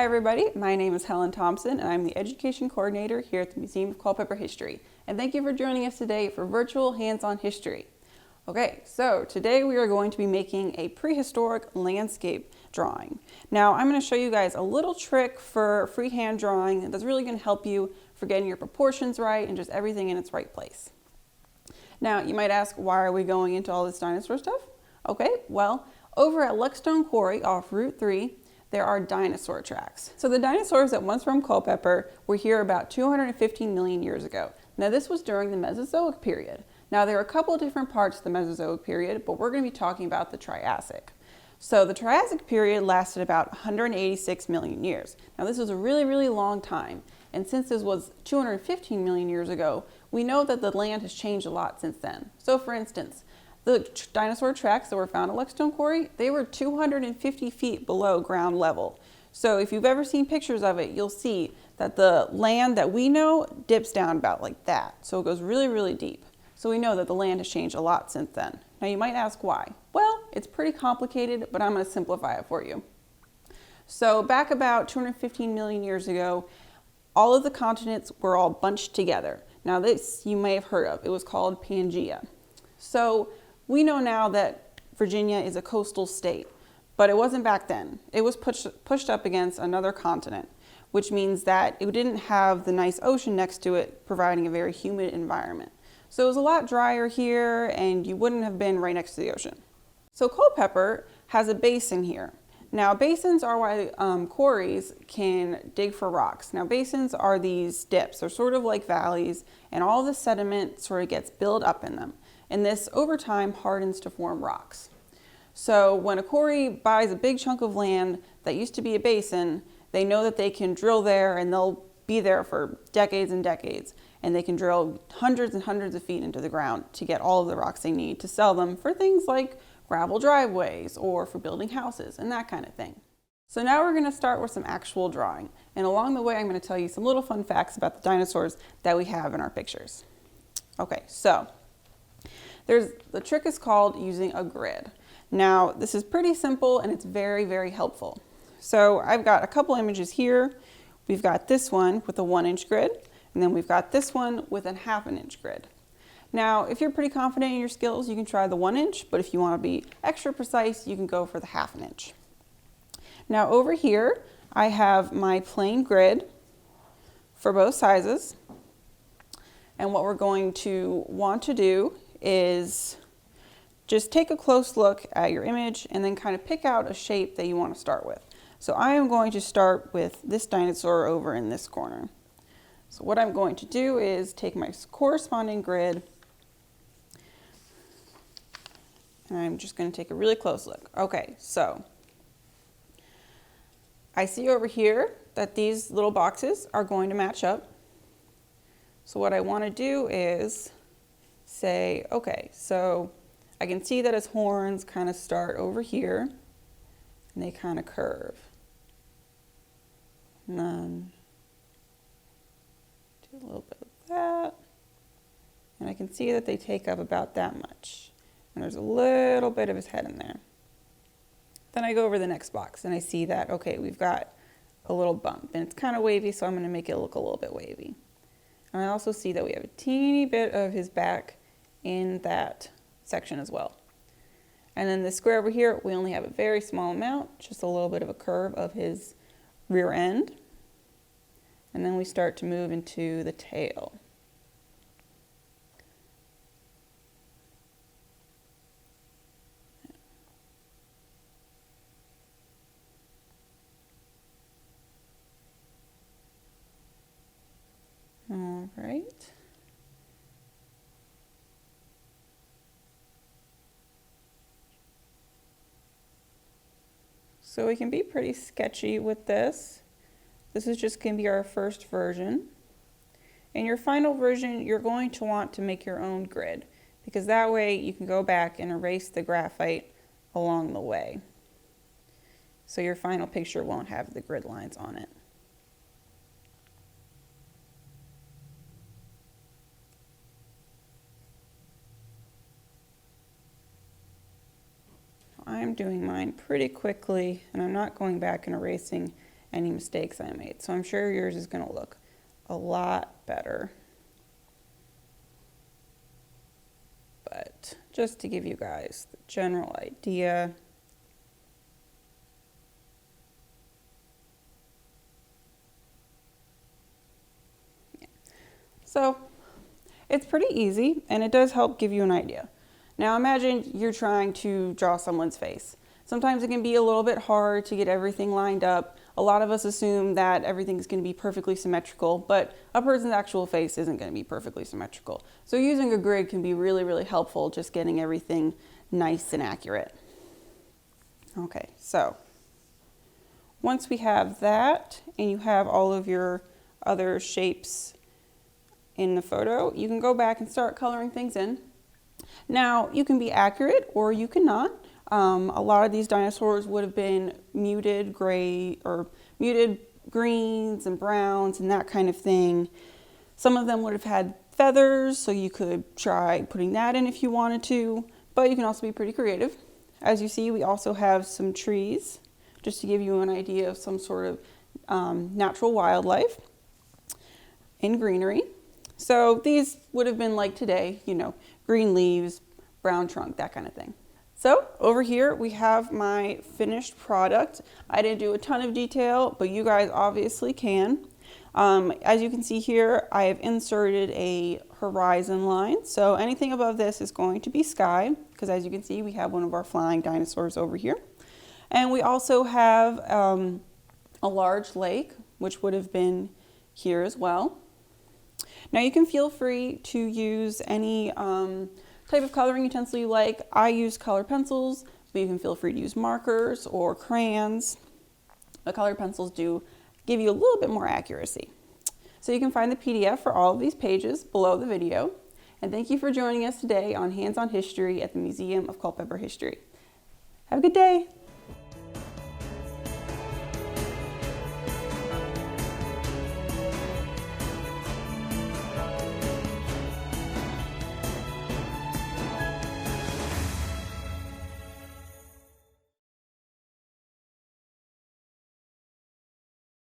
Hi everybody, my name is Helen Thompson and I'm the Education Coordinator here at the Museum of Culpeper History. And thank you for joining us today for virtual hands-on history. Okay, so today we are going to be making a prehistoric landscape drawing. Now I'm going to show you guys a little trick for freehand drawing that's really going to help you for getting your proportions right and just everything in its right place. Now you might ask, why are we going into all this dinosaur stuff? Okay, well, over at Luckstone Quarry off Route 3, there are dinosaur tracks. So the dinosaurs that once roamed Culpeper were here about 215 million years ago. Now this was during the Mesozoic period. Now there are a couple of different parts of the Mesozoic period, but we're going to be talking about the Triassic. So the Triassic period lasted about 186 million years. Now this was a really long time. And since this was 215 million years ago, we know that the land has changed a lot since then. So for instance, the dinosaur tracks that were found at Luckstone Quarry, they were 250 feet below ground level. So if you've ever seen pictures of it, you'll see that the land that we know dips down about like that. So it goes really deep. So we know that the land has changed a lot since then. Now you might ask why. Well, it's pretty complicated, but I'm going to simplify it for you. So back about 215 million years ago, all of the continents were all bunched together. Now this you may have heard of. It was called Pangea. So we know now that Virginia is a coastal state, but it wasn't back then. It was pushed up against another continent, which means that it didn't have the nice ocean next to it, providing a very humid environment. So it was a lot drier here, and you wouldn't have been right next to the ocean. So Culpeper has a basin here. Now basins are why quarries can dig for rocks. Now basins are these dips. They're sort of like valleys, and all the sediment sort of gets built up in them. And this over time hardens to form rocks. So when a quarry buys a big chunk of land that used to be a basin, they know that they can drill there and they'll be there for decades and decades. And they can drill hundreds and hundreds of feet into the ground to get all of the rocks they need to sell them for things like gravel driveways or for building houses and that kind of thing. So now we're going to start with some actual drawing. And along the way, I'm going to tell you some little fun facts about the dinosaurs that we have in our pictures. Okay, so the trick is called using a grid. Now, this is pretty simple and it's very helpful. So I've got a couple images here. We've got this one with a 1-inch grid, and then we've got this one with a 1/2 inch grid. Now, if you're pretty confident in your skills, you can try the 1-inch, but if you want to be extra precise, you can go for the 1/2 inch. Now over here, I have my plain grid for both sizes. And what we're going to want to do is just take a close look at your image and then kind of pick out a shape that you want to start with. So I am going to start with this dinosaur over in this corner. So what I'm going to do is take my corresponding grid and I'm just going to take a really close look. Okay, so I see over here that these little boxes are going to match up. So what I want to do is say, okay, so I can see that his horns kind of start over here and they kind of curve. And then do a little bit of that. And I can see that they take up about that much. And there's a little bit of his head in there. Then I go over the next box and I see that, okay, we've got a little bump and it's kind of wavy, so I'm going to make it look a little bit wavy. And I also see that we have a teeny bit of his back in that section as well. And then the square over here, we only have a very small amount, just a little bit of a curve of his rear end. And then we start to move into the tail. All right. So we can be pretty sketchy with this. This is just going to be our first version. In your final version, you're going to want to make your own grid because that way you can go back and erase the graphite along the way. So your final picture won't have the grid lines on it. I'm doing mine pretty quickly, and I'm not going back and erasing any mistakes I made. So I'm sure yours is going to look a lot better. But just to give you guys the general idea. Yeah. So it's pretty easy, and it does help give you an idea. Now imagine you're trying to draw someone's face. Sometimes it can be a little bit hard to get everything lined up. A lot of us assume that everything's going to be perfectly symmetrical, but a person's actual face isn't going to be perfectly symmetrical. So using a grid can be really, really helpful, just getting everything nice and accurate. Okay, so once we have that, and you have all of your other shapes in the photo, you can go back and start coloring things in. Now, you can be accurate or you cannot. A lot of these dinosaurs would have been muted gray or muted greens and browns and that kind of thing. Some of them would have had feathers, so you could try putting that in if you wanted to, but you can also be pretty creative. As you see, we also have some trees, just to give you an idea of some sort of natural wildlife in greenery. So these would have been like today, you know, green leaves, brown trunk, that kind of thing. So over here we have my finished product. I didn't do a ton of detail, but you guys obviously can. As you can see here, I have inserted a horizon line. So anything above this is going to be sky, because as you can see, we have one of our flying dinosaurs over here. And we also have a large lake, which would have been here as well. Now you can feel free to use any type of coloring utensil you like. I use colored pencils, but you can feel free to use markers or crayons. The colored pencils do give you a little bit more accuracy. So you can find the PDF for all of these pages below the video. And thank you for joining us today on Hands-On History at the Museum of Culpeper History. Have a good day.